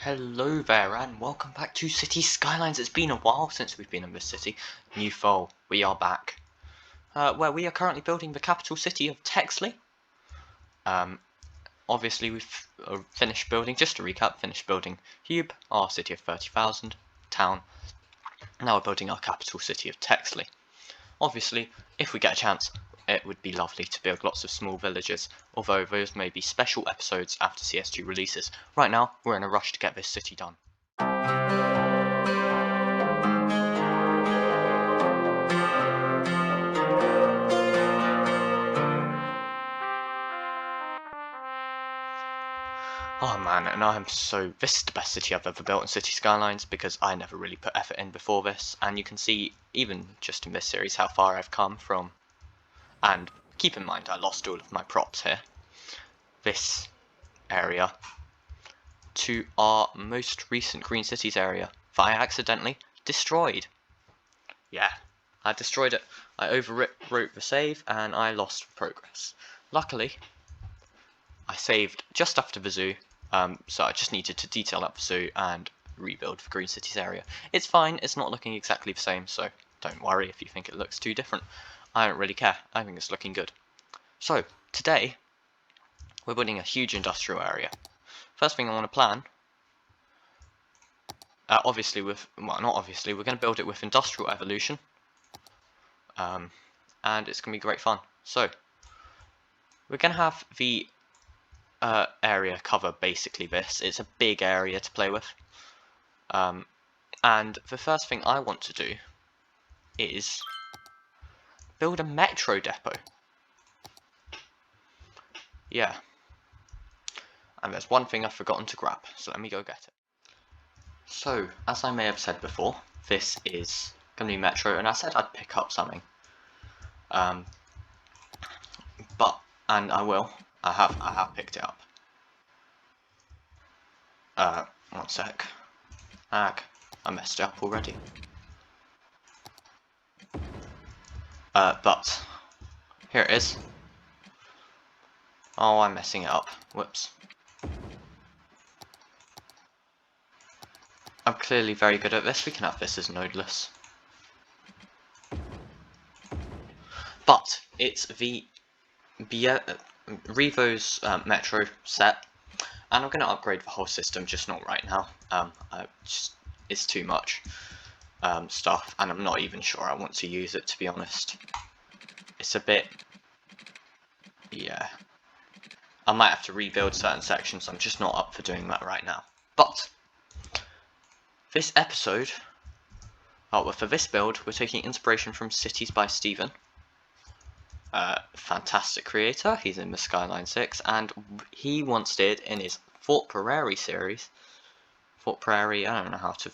Hello there and welcome back to City Skylines. It's been a while since we've been in this city. New foe, we are back. Where we are currently building the capital city of Texley. Obviously we've finished building, just to recap, finished building Hube, our city of 30,000, town. Now we're building our capital city of Texley. Obviously, if we get a chance, it would be lovely to build lots of small villages, although those may be special episodes after CS2 releases. Right now, we're in a rush to get this city done. Oh man, and this is the best city I've ever built in City Skylines because I never really put effort in before this, and you can see, even just in this series, how far I've come from. And keep in mind, I lost all of my props here. This area to our most recent Green Cities area that I accidentally destroyed. Yeah, I destroyed it. I overwrote the save and I lost progress. Luckily, I saved just after the zoo, so I just needed to detail up the zoo and rebuild the Green Cities area. It's fine, it's not looking exactly the same, so don't worry if you think it looks too different. I don't really care, I think it's looking good. So, today, we're building a huge industrial area. First thing I want to plan, not obviously, we're going to build it with industrial evolution, and it's going to be great fun. So, we're going to have the area cover basically this. It's a big area to play with, and the first thing I want to do is build a metro depot. Yeah, and there's one thing I've forgotten to grab, so let me go get it. So, as I may have said before, this is going to be metro, and I said I'd pick up something, and I will. I have picked it up. One sec. I messed it up already. But here it is. Oh, I'm messing it up. Whoops. I'm clearly very good at this. We can have this as nodeless. But it's the Revo's Metro set, and I'm going to upgrade the whole system, just not right now. It's too much stuff, and I'm not even sure I want to use it, to be honest. It's a bit, yeah. I might have to rebuild certain sections. I'm just not up for doing that right now. But this episode, for this build, we're taking inspiration from Cities by Steven. Fantastic creator. He's in the Skyline 6, and he once did in his Fort Prairie series. Fort Prairie, I don't know how to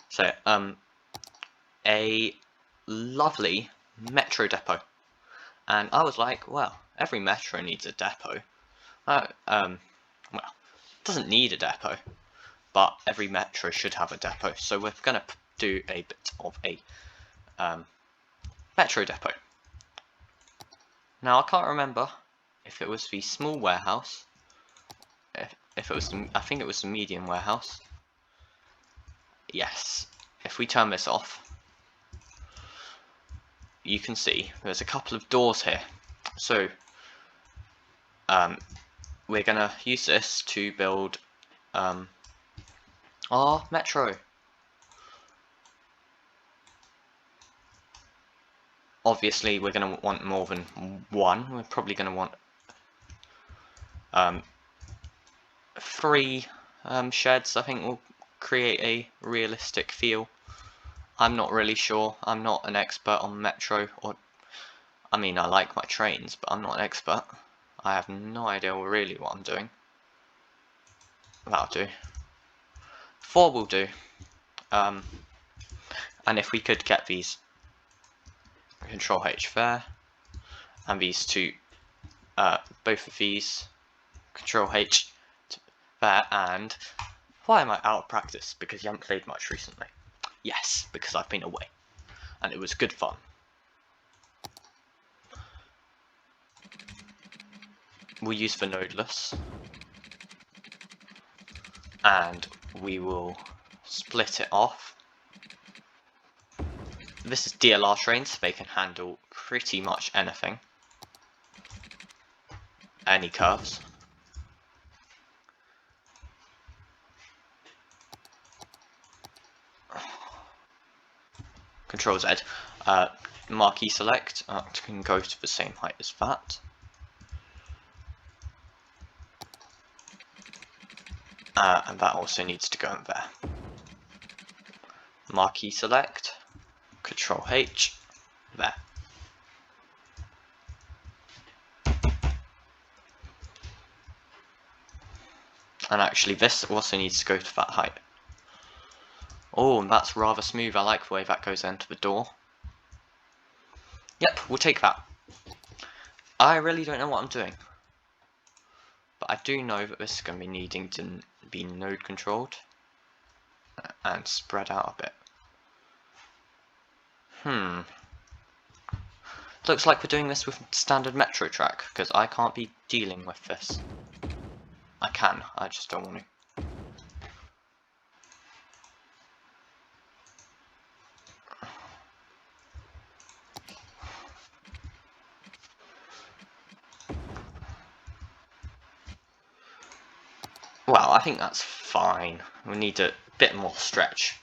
say it. A lovely metro depot, and I was like, well, every metro needs a depot. Well, it doesn't need a depot, but every metro should have a depot. So we're gonna do a bit of a metro depot. Now I can't remember if it was the small warehouse, if it was I think it was the medium warehouse. Yes, if we turn this off, you can see there's a couple of doors here. So we're gonna use this to build our metro. Obviously, we're going to want more than one. We're probably going to want 3 sheds. I think will create a realistic feel. I'm not really sure. I'm not an expert on metro, I mean, I like my trains, but I'm not an expert. I have no idea really what I'm doing. That'll do. 4 will do. And if we could get these Control H there, and these two, both of these, Control H there, and why am I out of practice? Because you haven't played much recently. Yes, because I've been away, and it was good fun. We'll use the nodeless, and we will split it off. This is DLR trains, so they can handle pretty much anything, any curves. Control Z. Marquee select, can go to the same height as that. And that also needs to go in there. Marquee select, Control H, there. And actually this also needs to go to that height. Oh, and that's rather smooth. I like the way that goes into the door. Yep, we'll take that. I really don't know what I'm doing, but I do know that this is going to be needing to be node controlled and spread out a bit. Looks like we're doing this with standard metro track, because I can't be dealing with this. I can, I just don't want to. Well, I think that's fine. We need a bit more stretch.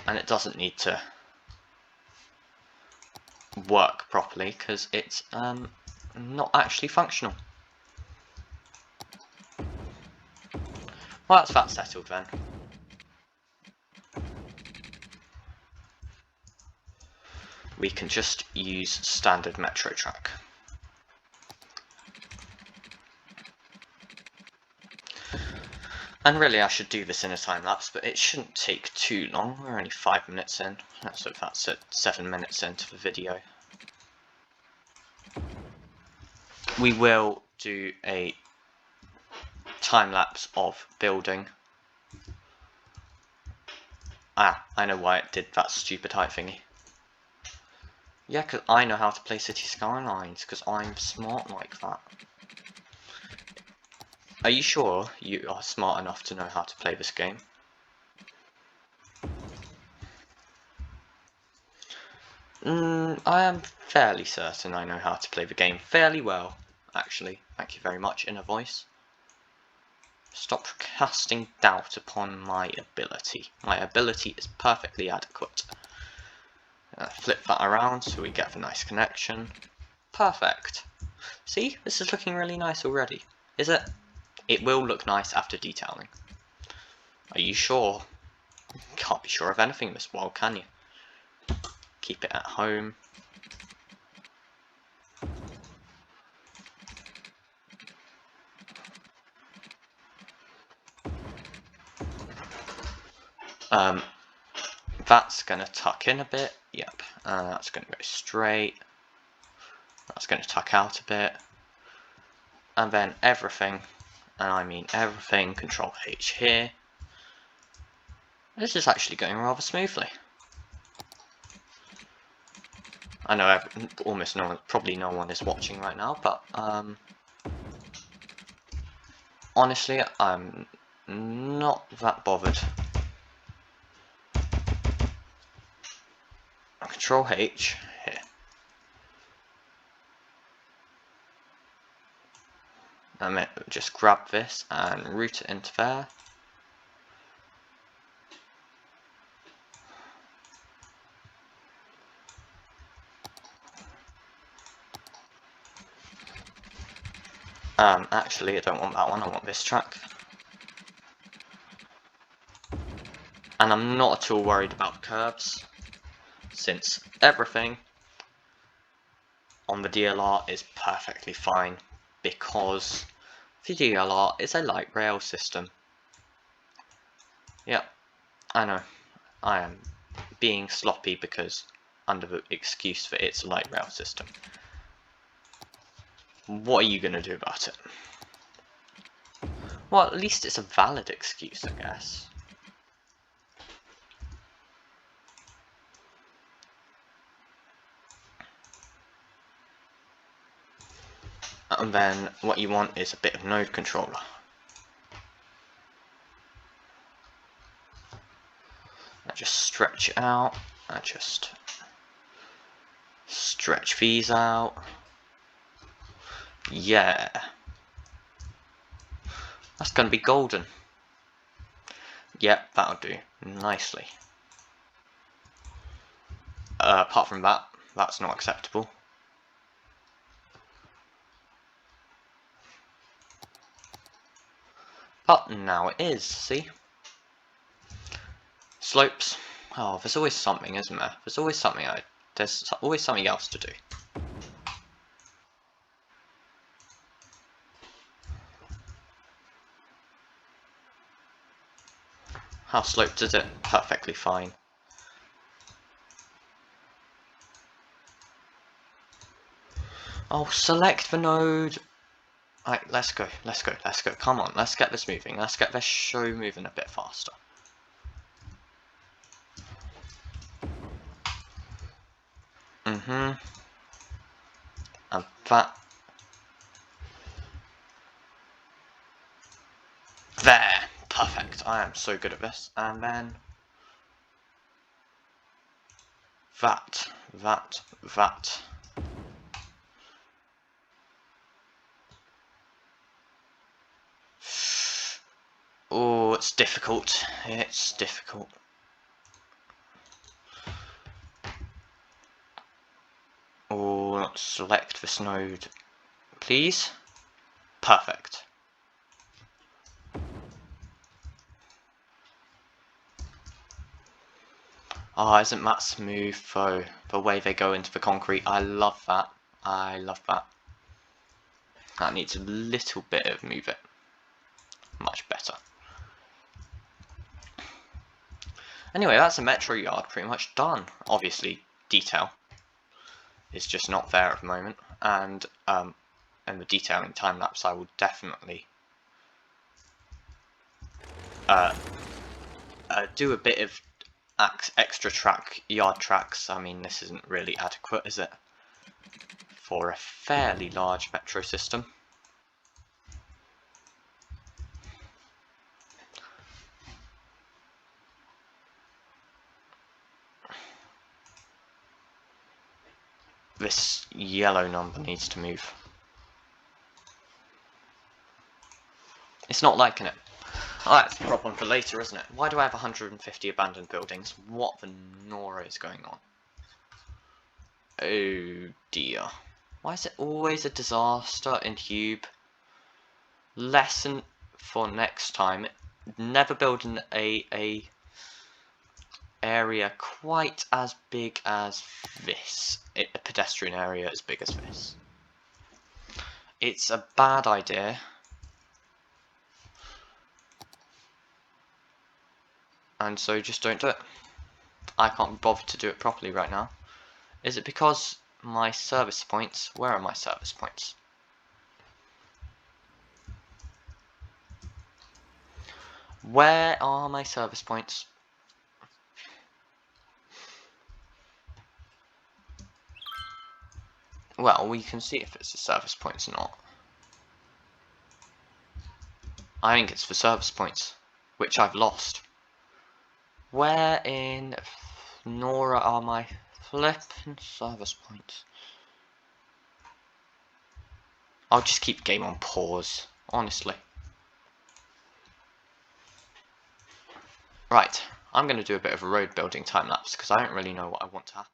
And it doesn't need to work properly because it's not actually functional. Well, that's that settled then. We can just use standard metro track. And really I should do this in a time lapse, but it shouldn't take too long. We're only 5 minutes in, so that's at 7 minutes into the video. We will do a time lapse of building. Ah, I know why it did that stupid height thingy. Yeah, because I know how to play City Skylines, because I'm smart like that. Are you sure you are smart enough to know how to play this game? I am fairly certain I know how to play the game fairly well, actually. Thank you very much, inner voice. Stop casting doubt upon my ability. My ability is perfectly adequate. Flip that around so we get the nice connection. Perfect. See, this is looking really nice already. Is it? It will look nice after detailing. Are you sure? Can't be sure of anything in this world, can you? Keep it at home. That's going to tuck in a bit. Yep. That's going to go straight. That's going to tuck out a bit. And then everything, and I mean everything, Control H here. This is actually going rather smoothly. I know almost no one, probably no one is watching right now, but honestly, I'm not that bothered. Control H here. And just grab this and route it into there. Actually, I don't want that one, I want this track. And I'm not at all worried about curves, since everything on the DLR is perfectly fine, because the DLR is a light rail system. Yep, I know, I am being sloppy because under the excuse that it's a light rail system. What are you going to do about it? Well, at least it's a valid excuse, I guess. And then what you want is a bit of node controller. just stretch it out. I just stretch these out. Yeah. That's going to be golden. Yep, that'll do nicely. Apart from that, that's not acceptable. But now it is, see? Slopes. Oh, there's always something, isn't there? There's always something else to do. How sloped is it? Perfectly fine. Oh, select the node. Right, let's go. Come on, let's get this moving. Let's get this show moving a bit faster. And that. There! Perfect. I am so good at this. And then that. Oh, it's difficult. It's difficult. Oh, select this node, please. Perfect. Oh, isn't that smooth though? The way they go into the concrete. I love that. I love that. That needs a little bit of move it. Much better. Anyway, that's a metro yard pretty much done. Obviously, detail is just not there at the moment. And the detailing time lapse, I will definitely do a bit of extra yard tracks. I mean, this isn't really adequate, is it, for a fairly large metro system? This yellow number needs to move. It's not liking it. Oh, that's a problem for later, isn't it? Why do I have 150 abandoned buildings? What the Nora is going on? Oh dear. Why is it always a disaster in Hube? Lesson for next time. Never build a area quite as big as this. A pedestrian area as big as this. It's a bad idea. And so just don't do it. I can't be bothered to do it properly right now. Is it because my service points? Where are my service points? Where are my service points? Well, we can see if it's the service points or not. I think it's the service points, which I've lost. Where in Nora are my flippin' service points? I'll just keep game on pause, honestly. Right, I'm going to do a bit of a road building time lapse because I don't really know what I want to happen.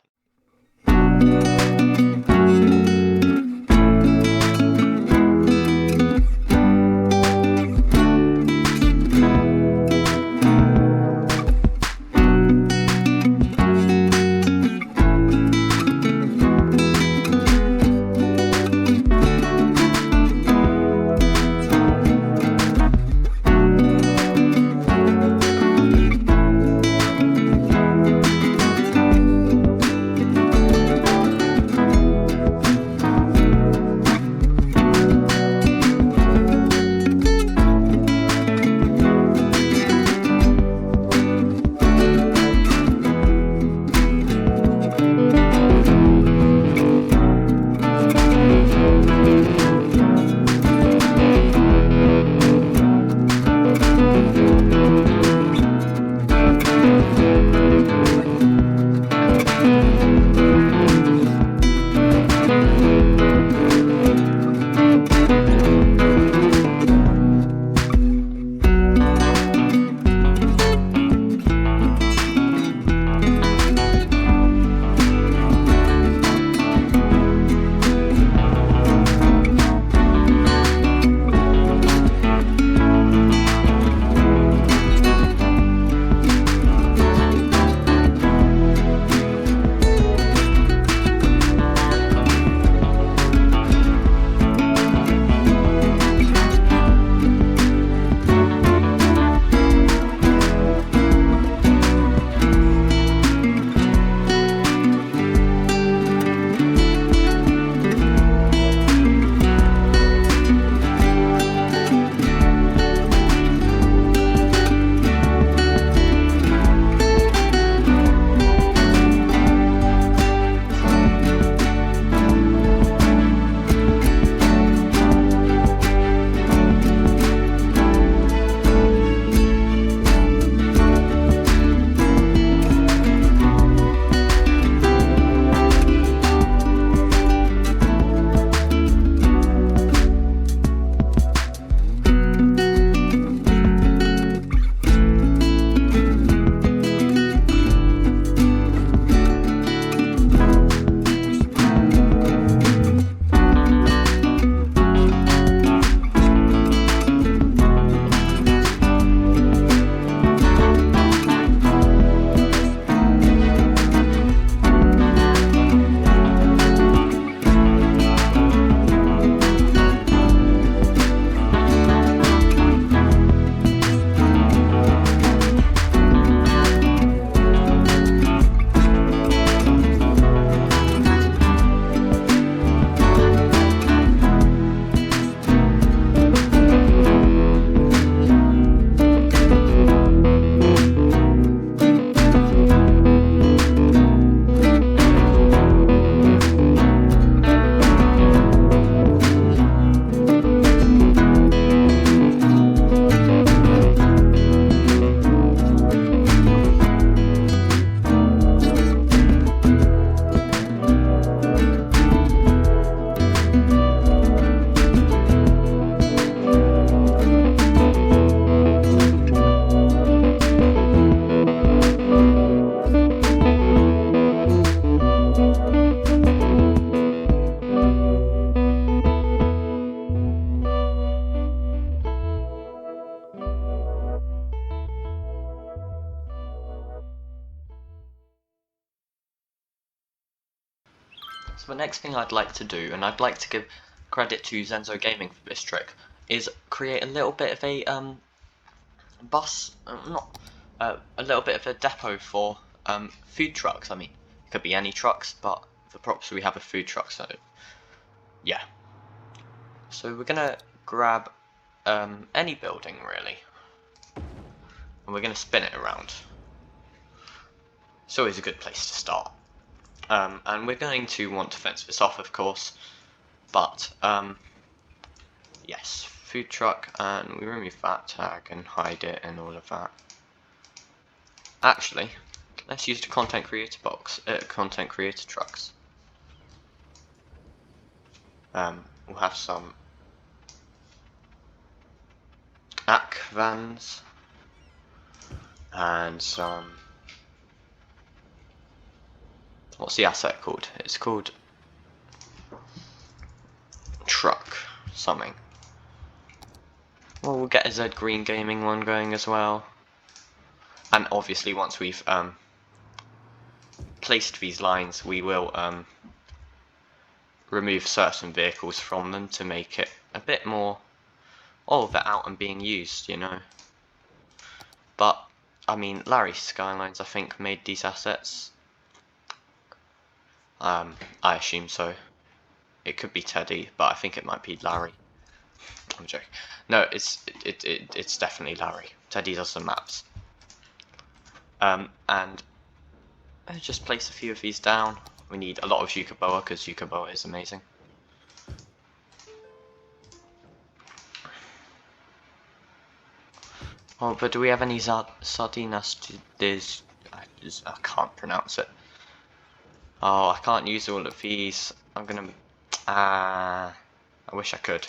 So the next thing I'd like to do, and I'd like to give credit to Zenzo Gaming for this trick, is create a little bit of a a little bit of a depot for food trucks. I mean, it could be any trucks, but for props we have a food truck, so yeah. So we're gonna grab any building really, and we're gonna spin it around. It's always a good place to start. And we're going to want to fence this off, of course, but yes, food truck, and we remove that tag and hide it and all of that. Actually, let's use the content creator box, content creator trucks. We'll have some AC vans and some. What's the asset called? It's called truck something. Well, we'll get a Z Green Gaming one going as well. And obviously once we've placed these lines, we will remove certain vehicles from them to make it a bit more of it out and being used, you know. But, I mean, Larry Skylines, I think, made these assets. I assume so. It could be Teddy, but I think it might be Larry. I'm joking. No, it's definitely Larry. Teddy does the maps. And just place a few of these down. We need a lot of Yukaboa because Yukaboa is amazing. Oh, but do we have any Sardinas? I can't pronounce it. Oh, I can't use all of these. I'm gonna. I wish I could.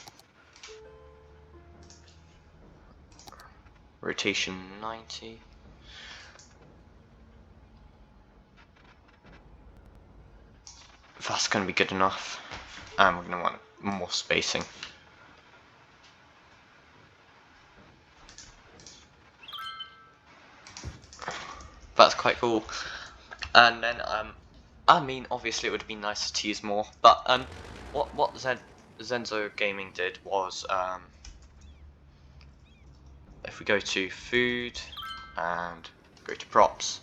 Rotation 90. That's gonna be good enough. And we're gonna want more spacing. That's quite cool. And then I mean, obviously it would have been nicer to use more, but what Zenzo Gaming did was if we go to food and go to props,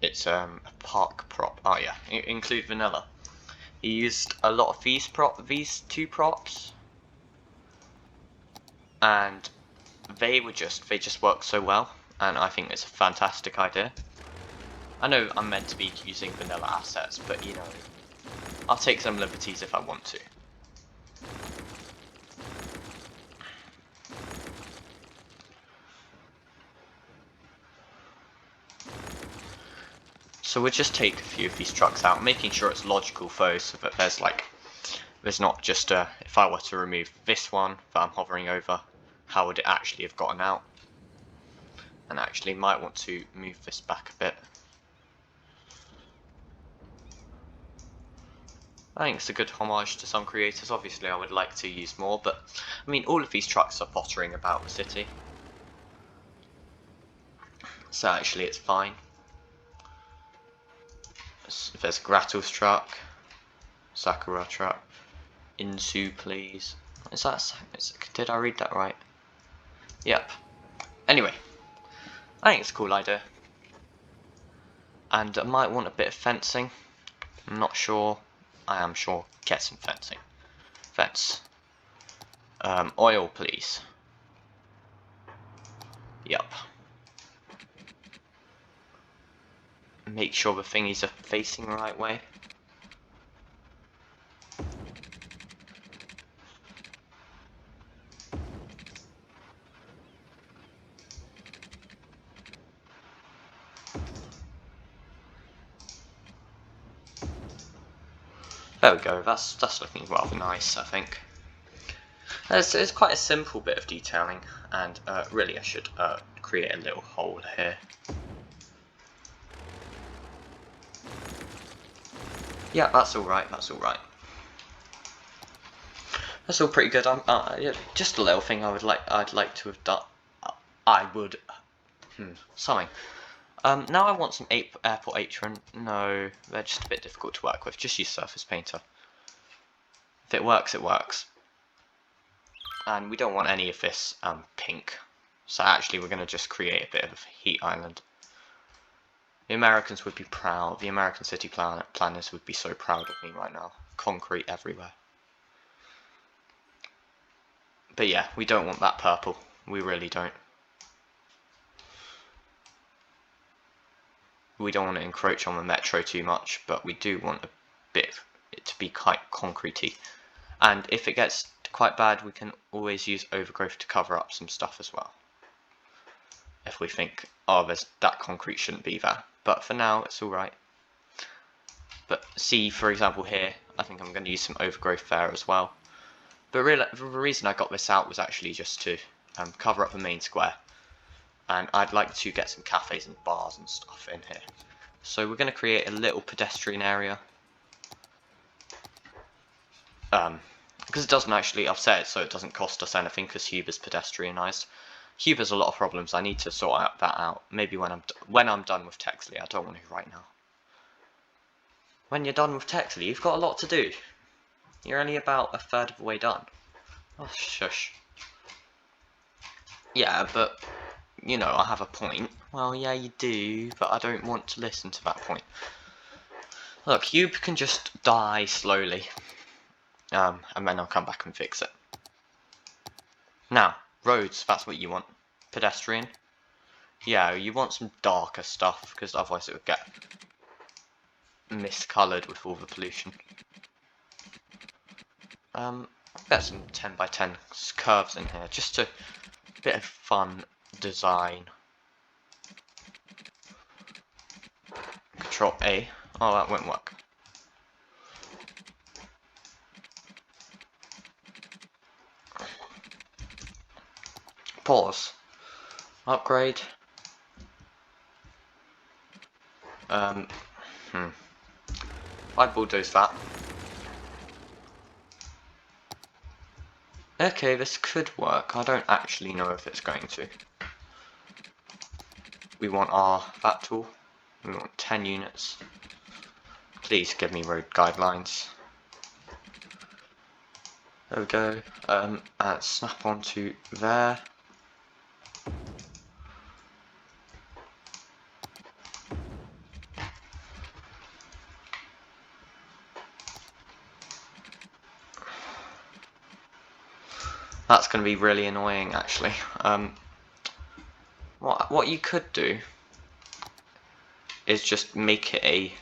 it's a park prop. Oh yeah, include vanilla. He used a lot of these two props, and they just work so well, and I think it's a fantastic idea. I know I'm meant to be using vanilla assets, but you know, I'll take some liberties if I want to. So we'll just take a few of these trucks out, making sure it's logical first, so that there's not just if I were to remove this one that I'm hovering over, how would it actually have gotten out? And actually might want to move this back a bit. I think it's a good homage to some creators. Obviously I would like to use more, but I mean all of these trucks are pottering about the city, so actually it's fine. There's Grattle's truck, Sakura truck, Insu please. Is that, did I read that right? Yep. Anyway, I think it's a cool idea. And I might want a bit of fencing. I'm not sure. I am sure. Get some fencing. Fence. Oil please. Yep. Make sure the thingies are facing the right way. There we go, that's looking rather nice, I think. It's quite a simple bit of detailing, and really I should create a little hole here. Yeah, that's alright, that's alright. That's all pretty good. Yeah, just a little thing I'd like to have done. Something. Now I want some airport apron. No, they're just a bit difficult to work with. Just use Surface Painter. If it works, it works. And we don't want any of this pink. So actually we're going to just create a bit of a heat island. The Americans would be proud. The American city planners would be so proud of me right now. Concrete everywhere. But yeah, we don't want that purple. We really don't. We don't want to encroach on the metro too much, but we do want a bit of it to be quite concretey. And if it gets quite bad, we can always use overgrowth to cover up some stuff as well. If we think, oh, that concrete shouldn't be there. But for now, it's alright. But see, for example here, I think I'm going to use some overgrowth there as well. But really, the reason I got this out was actually just to cover up the main square. And I'd like to get some cafes and bars and stuff in here. So we're going to create a little pedestrian area. Because it doesn't actually, I've set it so it doesn't cost us anything because Huber's pedestrianised. Huber's a lot of problems. I need to sort that out. Maybe when I'm done with Texley. I don't want to right now. When you're done with Texley, you've got a lot to do. You're only about a third of the way done. Oh, shush. Yeah, but you know, I have a point. Well, yeah, you do, but I don't want to listen to that point. Look, Hube can just die slowly. And then I'll come back and fix it. Now, roads, that's what you want. Pedestrian. Yeah, you want some darker stuff, because otherwise it would get miscoloured with all the pollution. Get some 10 by 10 curves in here, just a bit of fun design. Control A. Oh, that won't work. Pause. Upgrade. I bulldoze that. Okay, this could work. I don't actually know if it's going to. We want that tool. We want 10 units. Please give me road guidelines. There we go. And snap onto there. That's going to be really annoying, actually. What you could do is just make it a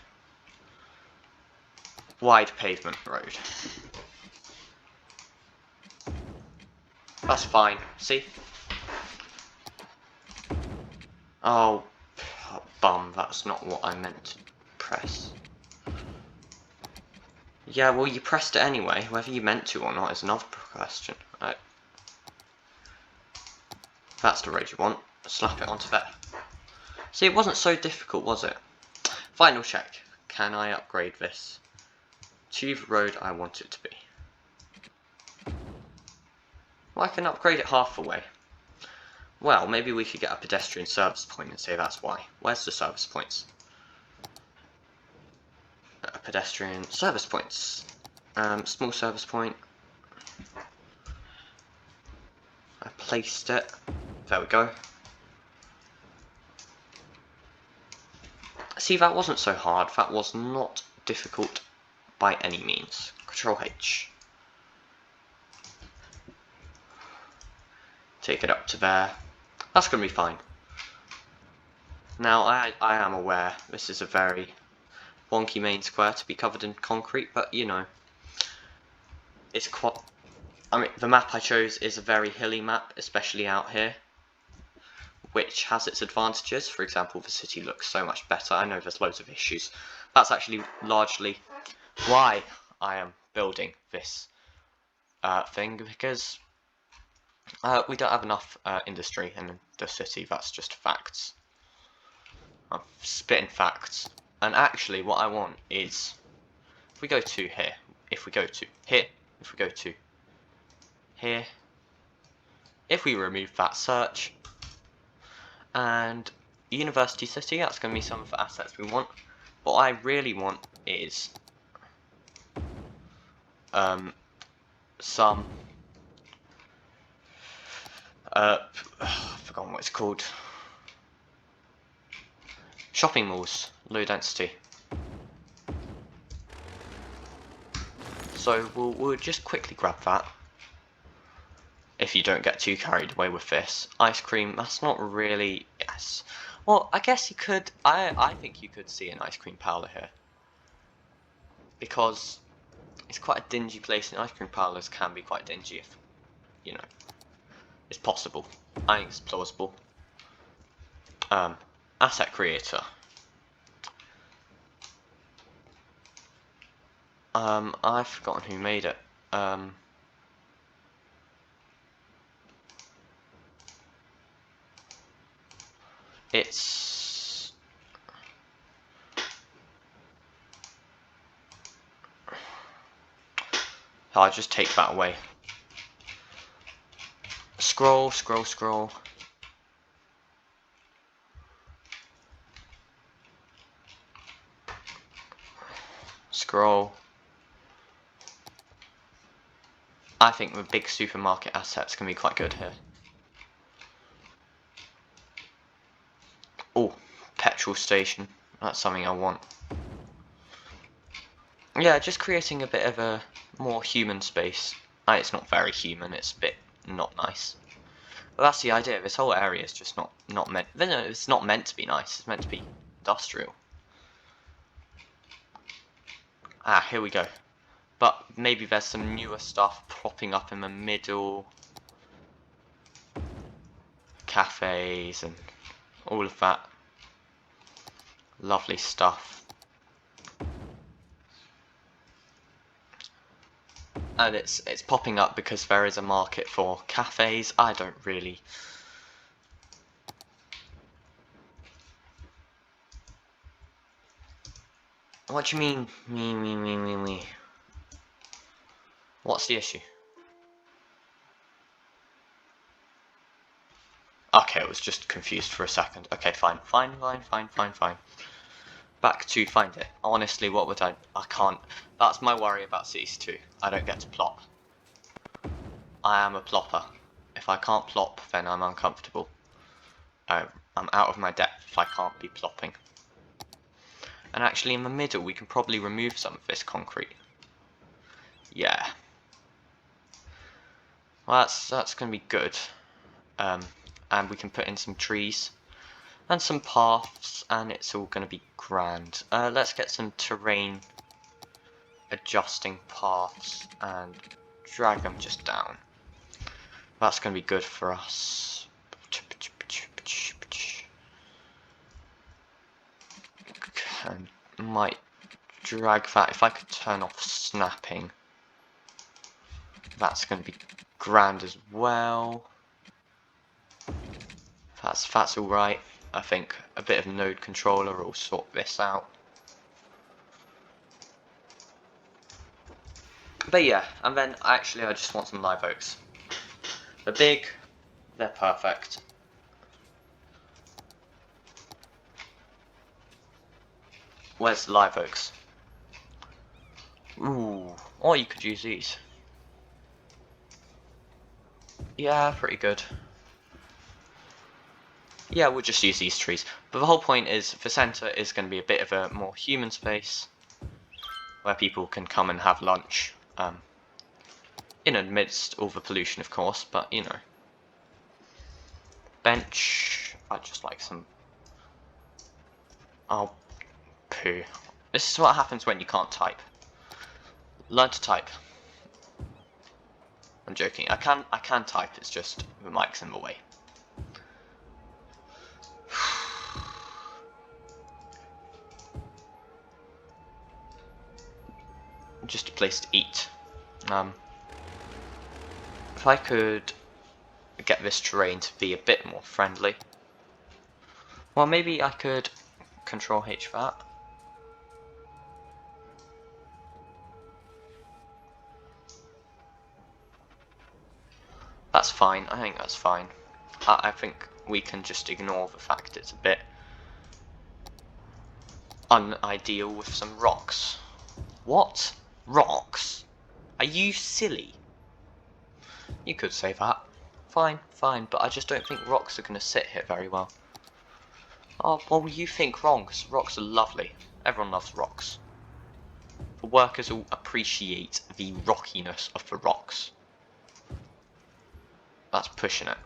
wide pavement road. That's fine. See? Oh, bum. That's not what I meant to press. Yeah, well, you pressed it anyway. Whether you meant to or not is another question. That's the road you want. Slap it onto there. See, it wasn't so difficult, was it? Final check. Can I upgrade this to the road I want it to be? Well, I can upgrade it half the way. Well, maybe we could get a pedestrian service point and say that's why. Where's the service points? Pedestrian service points. Small service point. I placed it. There we go. See, that wasn't so hard. That was not difficult by any means. Control H. Take it up to there. That's going to be fine. Now, I am aware this is a very wonky main square to be covered in concrete, but you know, it's quite... I mean, the map I chose is a very hilly map, especially out here, which has its advantages. For example, the city looks so much better. I know there's loads of issues. That's actually largely why I am building this thing, because we don't have enough industry in the city. That's just facts. I'm spitting facts. And actually what I want is, if we go to here, if we go to here, if we go to here, if we remove that search and University City, that's going to be some of the assets we want. What I really want is some I've forgotten what it's called. Shopping malls, low density. So we'll just quickly grab that. If you don't get too carried away with this. Ice cream, that's not really, yes. Well, I guess you could, I think you could see an ice cream parlour here. Because it's quite a dingy place, and ice cream parlours can be quite dingy if, you know, it's possible. I think it's plausible. Asset creator. I've forgotten who made it. It's I'll just take that away. Scroll, scroll, scroll. Scroll. I think the big supermarket assets can be quite good here. Oh, petrol station. That's something I want. Yeah, just creating a bit of a more human space. It's not very human, it's a bit not nice. But that's the idea, this whole area is just not meant, no, it's not meant to be nice, it's meant to be industrial. Ah, here we go. But maybe there's some newer stuff popping up in the middle. Cafes and all of that. Lovely stuff. And it's popping up because there is a market for cafes. I don't really... What do you mean? Me. What's the issue? Okay, I was just confused for a second. Okay, fine. Back to find it. Honestly, what would I can't. That's my worry about Cities 2. I don't get to plop. I am a plopper. If I can't plop, then I'm uncomfortable. I'm out of my depth if I can't be plopping. And actually in the middle we can probably remove some of this concrete. Yeah. Well, that's going to be good. And we can put in some trees and some paths, and it's all going to be grand. Let's get some terrain adjusting paths and drag them just down. That's going to be good for us. And might drag that. If I could turn off snapping, that's going to be grand as well. That's all right. I think a bit of node controller will sort this out. But yeah, and then actually I just want some live oaks. They're big, they're perfect. Where's the live oaks? Ooh, or you could use these. Yeah, pretty good. Yeah, we'll just use these trees. But the whole point is the centre is going to be a bit of a more human space where people can come and have lunch. In amidst all the pollution, of course, but you know. Bench. I'd just like some. Oh, poo. This is what happens when you can't type. Learn to type. I'm joking. I can type. It's just the mic's in the way. Just a place to eat. If I could get this terrain to be a bit more friendly. Well, maybe I could control H that. That's fine. I think that's fine. I think we can just ignore the fact it's a bit unideal with some rocks. What? Rocks? Are you silly? You could say that. Fine, fine, but I just don't think rocks are going to sit here very well. Oh, well, you think wrong, 'cause rocks are lovely. Everyone loves rocks. The workers will appreciate the rockiness of the rocks. That's pushing it.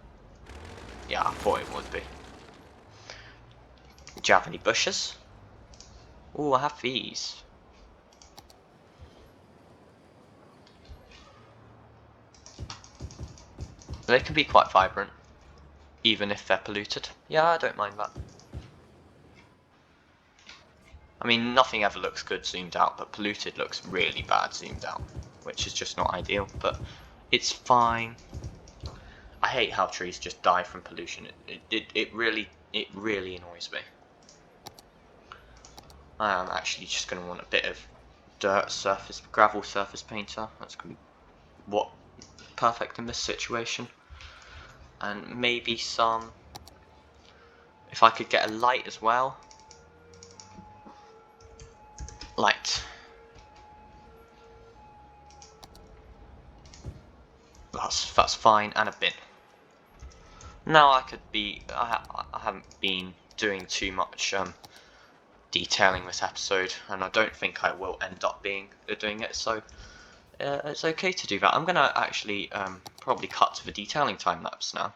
Yeah, I thought it would be. Do you have any bushes? Oh, I have these. They can be quite vibrant, even if they're polluted. Yeah, I don't mind that. I mean, nothing ever looks good zoomed out, but polluted looks really bad zoomed out, which is just not ideal, but it's fine. I hate how trees just die from pollution. It really annoys me. I am actually just going to want a bit of gravel surface painter. That's going to be perfect in this situation. And maybe some, if I could get a light as well. Light. That's fine, and a bin. Now I haven't been doing too much detailing this episode, and I don't think I will end up doing it, so it's okay to do that. I'm gonna actually probably cut to the detailing time lapse now.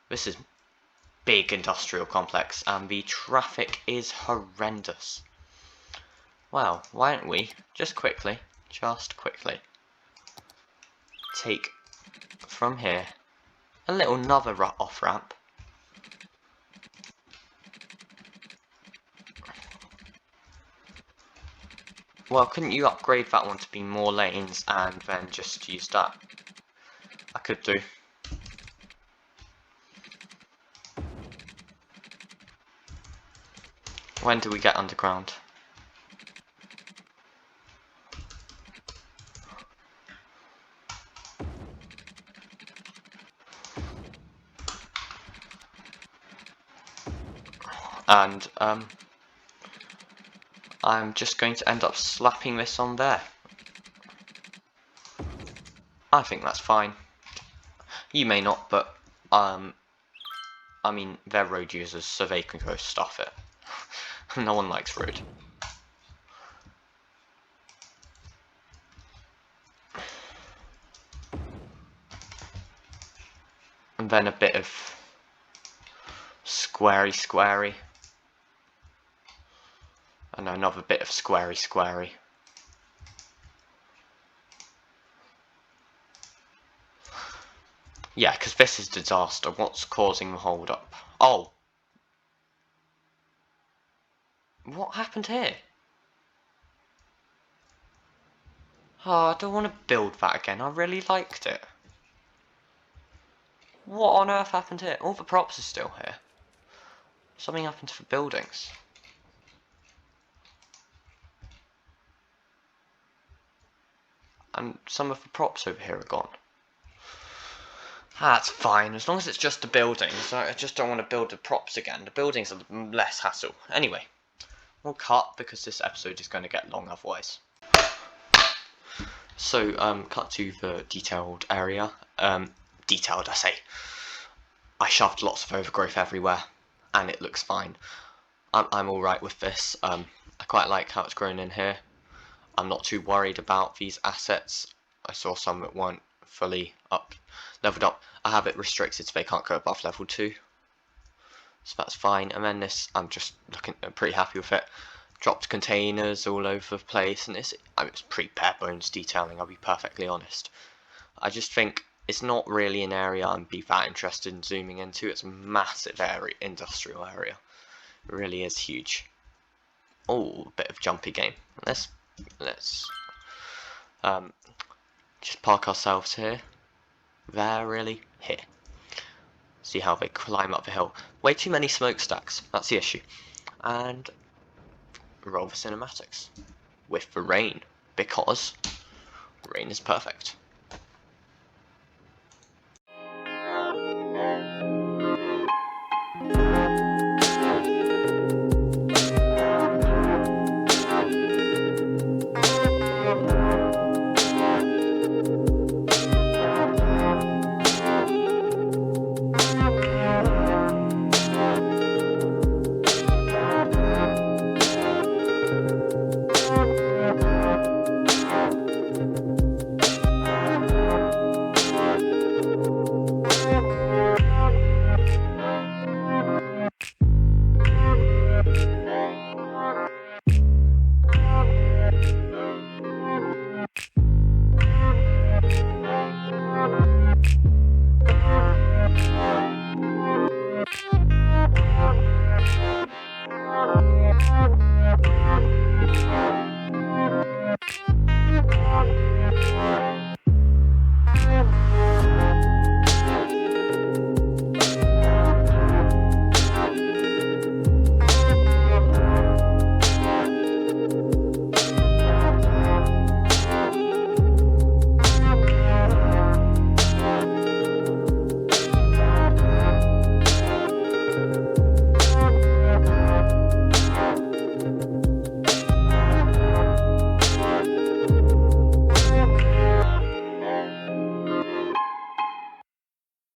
This is big industrial complex, and the traffic is horrendous. Well, why don't we just quickly take from here a little another off ramp. Well, couldn't you upgrade that one to be more lanes and then just use that? I could do. When do we get underground? And I'm just going to end up slapping this on there. I think that's fine. You may not, but I mean, they're road users, so they can go stuff it. No one likes road. And then a bit of squarey. And another bit of squarey. Yeah, because this is disaster. What's causing the hold up? Oh. What happened here? Oh, I don't want to build that again. I really liked it. What on earth happened here? All the props are still here. Something happened to the buildings. And some of the props over here are gone. That's fine, as long as it's just the buildings. I just don't want to build the props again. The buildings are less hassle. Anyway, we'll cut because this episode is going to get long otherwise. So, cut to the detailed area. Detailed, I say. I shoved lots of overgrowth everywhere, and it looks fine. I'm alright with this. I quite like how it's grown in here. I'm not too worried about these assets. I saw some that weren't fully leveled up. I have it restricted so they can't go above level 2. So that's fine. And then this, I'm just pretty happy with it. Dropped containers all over the place, and it's pretty bare bones detailing, I'll be perfectly honest. I just think it's not really an area I'd be that interested in zooming into. It's a massive area, industrial area. It really is huge. Oh, a bit of jumpy game. Let's just park ourselves here. There, really? Here. See how they climb up the hill. Way too many smokestacks, that's the issue. And roll the cinematics with the rain, because rain is perfect.